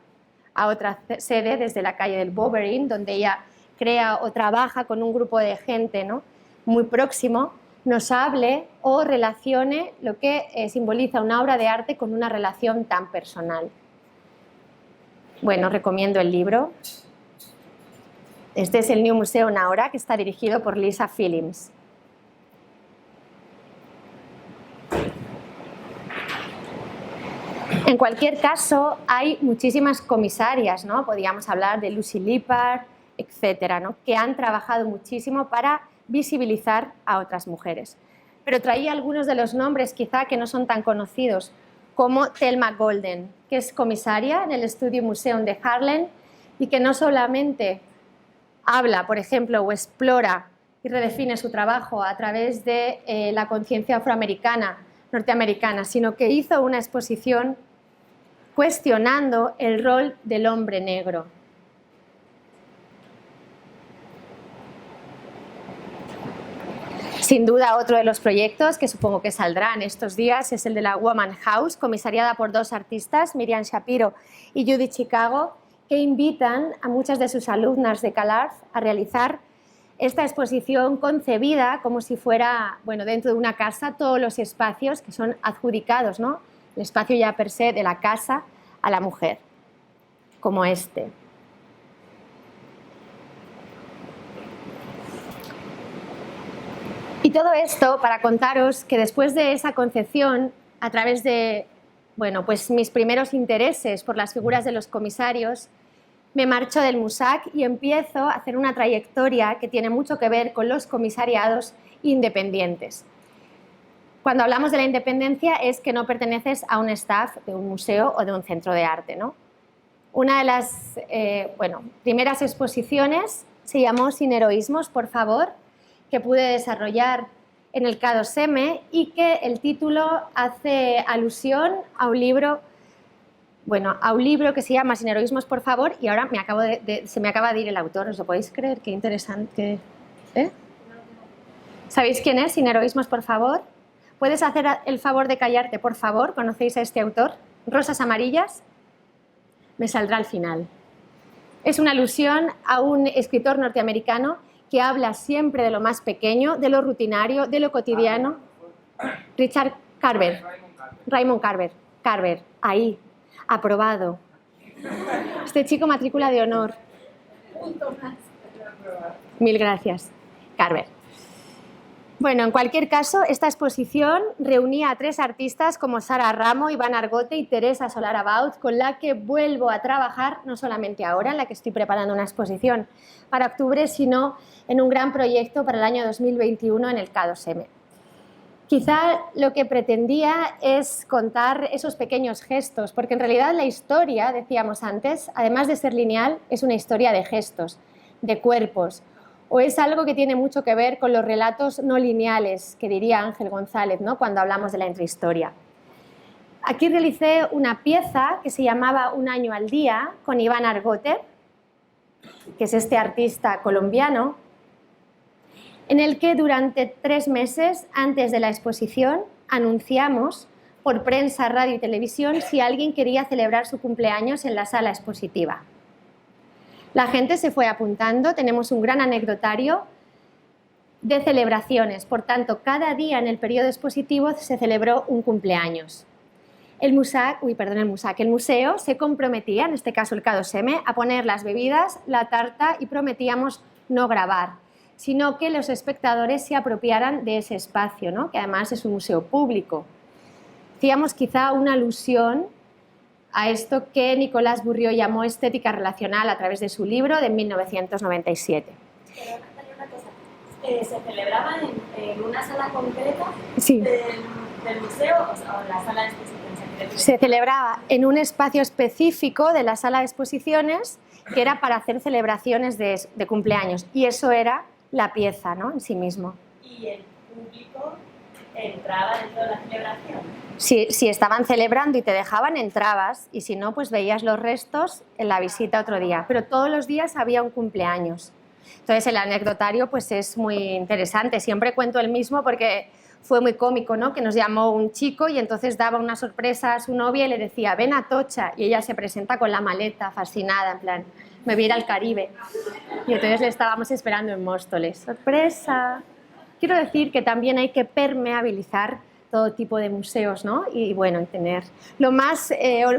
a otra sede desde la calle del Bovering, donde ella crea o trabaja con un grupo de gente, ¿no?, muy próximo, nos hable o relacione lo que simboliza una obra de arte con una relación tan personal. Bueno, recomiendo el libro. Este es el New Museum ahora, que está dirigido por Lisa Phillips. En cualquier caso, hay muchísimas comisarias, ¿no? Podríamos hablar de Lucy Lippard, etcétera, ¿no?, que han trabajado muchísimo para visibilizar a otras mujeres. Pero traía algunos de los nombres quizá que no son tan conocidos, como Thelma Golden, que es comisaria en el Studio Museum de Harlem y que no solamente habla, por ejemplo, o explora y redefine su trabajo a través de la conciencia afroamericana, norteamericana, sino que hizo una exposición cuestionando el rol del hombre negro. Sin duda, otro de los proyectos que supongo que saldrán estos días es el de la Woman House, comisariada por dos artistas, Miriam Shapiro y Judy Chicago, que invitan a muchas de sus alumnas de CalArts a realizar esta exposición concebida como si fuera, bueno, dentro de una casa, todos los espacios que son adjudicados, ¿no?, el espacio ya per se de la casa a la mujer, como este. Y todo esto para contaros que después de esa concepción, a través de, bueno, pues mis primeros intereses por las figuras de los comisarios, me marcho del MUSAC y empiezo a hacer una trayectoria que tiene mucho que ver con los comisariados independientes. Cuando hablamos de la independencia es que no perteneces a un staff de un museo o de un centro de arte, ¿no? Una de las primeras exposiciones se llamó Sin heroísmos, por favor, que pude desarrollar en el K2M y que el título hace alusión a un libro, que se llama Sin heroísmos, por favor, y ahora se me acaba de ir el autor, ¿os lo podéis creer? Qué interesante. ¿Sabéis quién es Sin heroísmos, por favor? ¿Puedes hacer el favor de callarte, por favor? ¿Conocéis a este autor? Rosas amarillas. Me saldrá al final. Es una alusión a un escritor norteamericano que habla siempre de lo más pequeño, de lo rutinario, de lo cotidiano. Richard Carver. Raymond Carver. Carver, ahí, aprobado. Este chico matrícula de honor. Mil gracias, Carver. Bueno, en cualquier caso, esta exposición reunía a tres artistas como Sara Ramo, Iván Argote y Teresa Solar-Abaut, con la que vuelvo a trabajar, no solamente ahora, en la que estoy preparando una exposición para octubre, sino en un gran proyecto para el año 2021 en el K2M. Quizá lo que pretendía es contar esos pequeños gestos, porque en realidad la historia, decíamos antes, además de ser lineal, es una historia de gestos, de cuerpos, o es algo que tiene mucho que ver con los relatos no lineales, que diría Ángel González, ¿no?, cuando hablamos de la intrahistoria. Aquí realicé una pieza que se llamaba Un año al día, con Iván Argote, que es este artista colombiano, en el que durante 3 meses antes de la exposición anunciamos por prensa, radio y televisión si alguien quería celebrar su cumpleaños en la sala expositiva. La gente se fue apuntando, tenemos un gran anecdotario de celebraciones, por tanto, cada día en el periodo expositivo se celebró un cumpleaños. El museo se comprometía, en este caso el K2M, a poner las bebidas, la tarta y prometíamos no grabar, sino que los espectadores se apropiaran de ese espacio, ¿no?, que además es un museo público. Hacíamos quizá una alusión a esto que Nicolás Bourriaud llamó estética relacional a través de su libro de 1997.
¿Se celebraba en una sala concreta
Sí.
del museo o en la sala de exposiciones?
Se celebraba en un espacio específico de la sala de exposiciones que era para hacer celebraciones de cumpleaños, y eso era la pieza, ¿no?, en sí mismo.
¿Y el público entraba dentro de la celebración?
Si estaban celebrando y te dejaban, entrabas, y si no, pues veías los restos en la visita otro día. Pero todos los días había un cumpleaños. Entonces el anecdotario pues es muy interesante. Siempre cuento el mismo porque fue muy cómico, ¿no?, que nos llamó un chico y entonces daba una sorpresa a su novia y le decía, ven a Atocha, y ella se presenta con la maleta, fascinada, en plan, me voy a ir al Caribe. Y entonces le estábamos esperando en Móstoles. ¡Sorpresa! Quiero decir que también hay que permeabilizar todo tipo de museos, ¿no? Y bueno, y tener...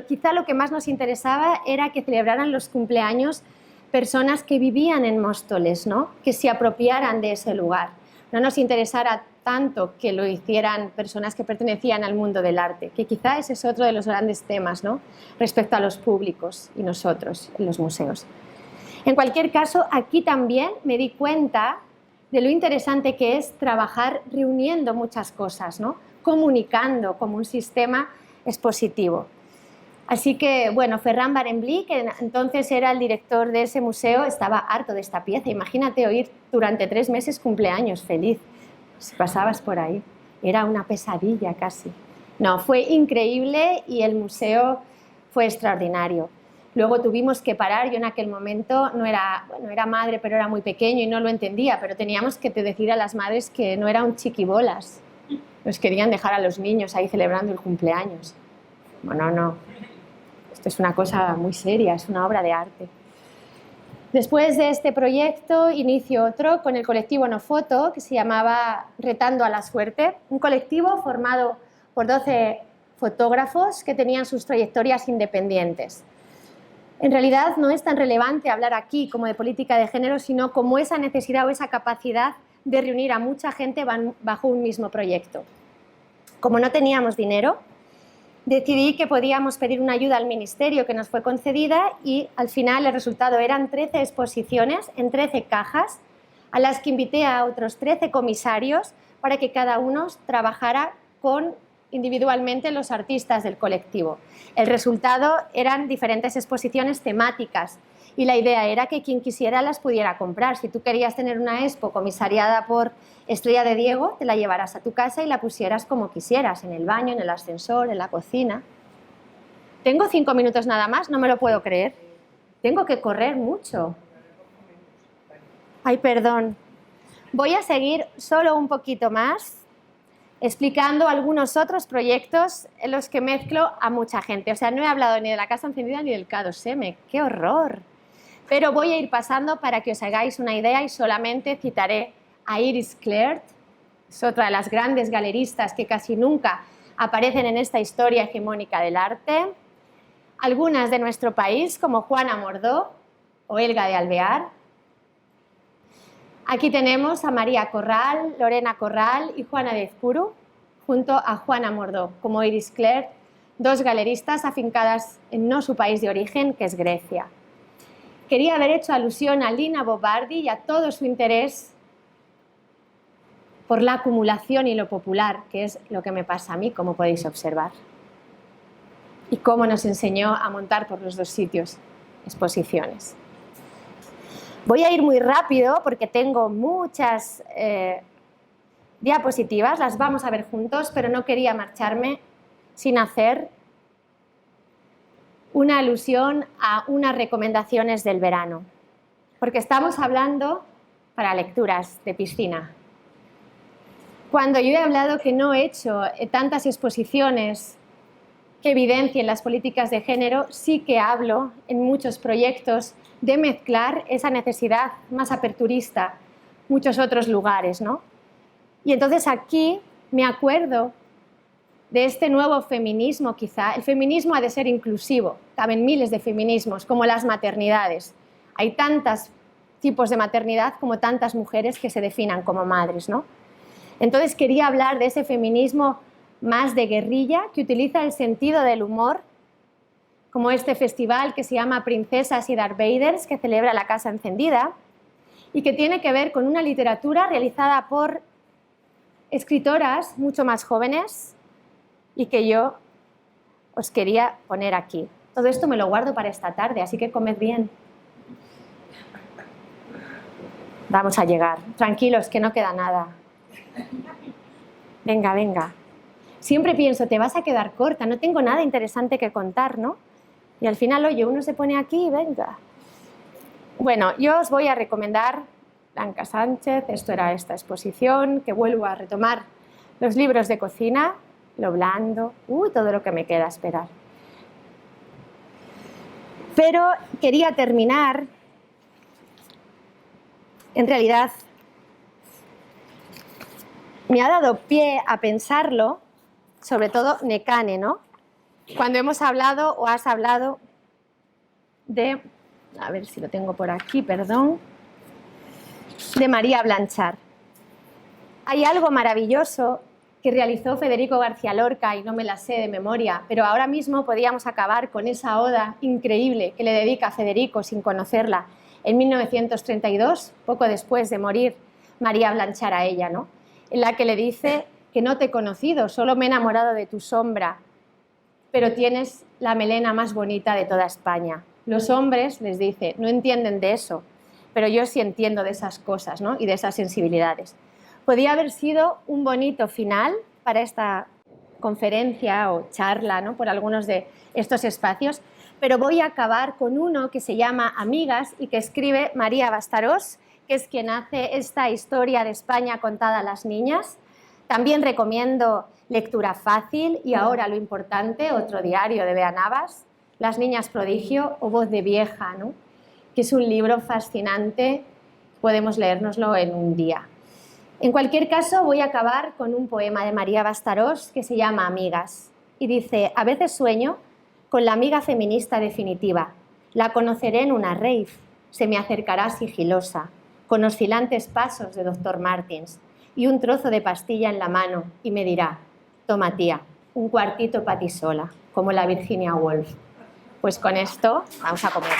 quizá lo que más nos interesaba era que celebraran los cumpleaños personas que vivían en Móstoles, ¿no?, que se apropiaran de ese lugar. No nos interesara tanto que lo hicieran personas que pertenecían al mundo del arte, que quizá ese es otro de los grandes temas, ¿no?, respecto a los públicos y nosotros en los museos. En cualquier caso, aquí también me di cuenta de lo interesante que es trabajar reuniendo muchas cosas, ¿no?, comunicando como un sistema expositivo. Así que, bueno, Ferran Barenbli, que entonces era el director de ese museo, estaba harto de esta pieza. Imagínate oír durante 3 meses cumpleaños feliz, si pasabas por ahí. Era una pesadilla casi. No, fue increíble y el museo fue extraordinario. Luego tuvimos que parar. Yo en aquel momento era madre, pero era muy pequeño y no lo entendía, pero teníamos que decir a las madres que no era un chiquibolas. Nos querían dejar a los niños ahí celebrando el cumpleaños. Bueno, no. Esto es una cosa muy seria, es una obra de arte. Después de este proyecto inicio otro con el colectivo No Foto, que se llamaba Retando a la Suerte, un colectivo formado por 12 fotógrafos que tenían sus trayectorias independientes. En realidad no es tan relevante hablar aquí como de política de género, sino como esa necesidad o esa capacidad de reunir a mucha gente bajo un mismo proyecto. Como no teníamos dinero, decidí que podíamos pedir una ayuda al ministerio que nos fue concedida y al final el resultado eran 13 exposiciones en 13 cajas a las que invité a otros 13 comisarios para que cada uno trabajara con individualmente los artistas del colectivo. El resultado eran diferentes exposiciones temáticas y la idea era que quien quisiera las pudiera comprar. Si tú querías tener una expo comisariada por Estrella de Diego, te la llevaras a tu casa y la pusieras como quisieras, en el baño, en el ascensor, en la cocina. Tengo 5 minutos nada más, no me lo puedo creer. Tengo que correr mucho. Ay, perdón. Voy a seguir solo un poquito más explicando algunos otros proyectos en los que mezclo a mucha gente. O sea, no he hablado ni de la Casa Encendida ni del K2M. ¡Qué horror! Pero voy a ir pasando para que os hagáis una idea y solamente citaré a Iris Clert, es otra de las grandes galeristas que casi nunca aparecen en esta historia hegemónica del arte. Algunas de nuestro país, como Juana Mordó o Elga de Alvear. Aquí tenemos a María Corral, Lorena Corral y Juana de Ezpuru, junto a Juana Mordó, como Iris Clert, 2 galeristas afincadas en no su país de origen, que es Grecia. Quería haber hecho alusión a Lina Bo Bardi y a todo su interés por la acumulación y lo popular, que es lo que me pasa a mí, como podéis observar. Y cómo nos enseñó a montar por los 2 sitios exposiciones. Voy a ir muy rápido porque tengo muchas diapositivas, las vamos a ver juntos, pero no quería marcharme sin hacer una alusión a unas recomendaciones del verano, porque estamos hablando para lecturas de piscina. Cuando yo he hablado que no he hecho tantas exposiciones que evidencien las políticas de género, sí que hablo en muchos proyectos de mezclar esa necesidad más aperturista, muchos otros lugares, ¿no? Y entonces aquí me acuerdo de este nuevo feminismo quizá. El feminismo ha de ser inclusivo, caben miles de feminismos, como las maternidades. Hay tantos tipos de maternidad como tantas mujeres que se definan como madres, ¿no? Entonces quería hablar de ese feminismo más de guerrilla, que utiliza el sentido del humor, como este festival que se llama Princesas y Darth Vaders, que celebra la Casa Encendida, y que tiene que ver con una literatura realizada por escritoras mucho más jóvenes y que yo os quería poner aquí. Todo esto me lo guardo para esta tarde, así que comed bien. Vamos a llegar. Tranquilos, que no queda nada. Venga, venga. Siempre pienso, te vas a quedar corta, no tengo nada interesante que contar, ¿no? Y al final, oye, uno se pone aquí y venga. Bueno, yo os voy a recomendar Blanca Sánchez, esto era esta exposición, que vuelvo a retomar los libros de cocina, lo blando, todo lo que me queda esperar. Pero quería terminar, en realidad, me ha dado pie a pensarlo, sobre todo Nekane, ¿no? Cuando hemos hablado o has hablado de, a ver si lo tengo por aquí, perdón, de María Blanchard. Hay algo maravilloso que realizó Federico García Lorca, y no me la sé de memoria, pero ahora mismo podríamos acabar con esa oda increíble que le dedica Federico sin conocerla en 1932, poco después de morir María Blanchard a ella, ¿no? En la que le dice que no te he conocido, solo me he enamorado de tu sombra, pero tienes la melena más bonita de toda España. Los hombres, les dice, no entienden de eso, pero yo sí entiendo de esas cosas, ¿no? Y de esas sensibilidades. Podría haber sido un bonito final para esta conferencia o charla, ¿no? Por algunos de estos espacios, pero voy a acabar con uno que se llama Amigas y que escribe María Bastarós, que es quien hace esta historia de España contada a las niñas. También recomiendo Lectura Fácil y Ahora lo Importante, otro diario de Bea Navas, Las Niñas Prodigio o Voz de Vieja, ¿no? Que es un libro fascinante, podemos leérnoslo en un día. En cualquier caso, voy a acabar con un poema de María Bastarós que se llama Amigas y dice: a veces sueño con la amiga feminista definitiva, la conoceré en una rave, se me acercará sigilosa, con oscilantes pasos de Dr. Martins y un trozo de pastilla en la mano y me dirá: toma tía, un cuartito para ti sola, como la Virginia Woolf. Pues con esto vamos a comer.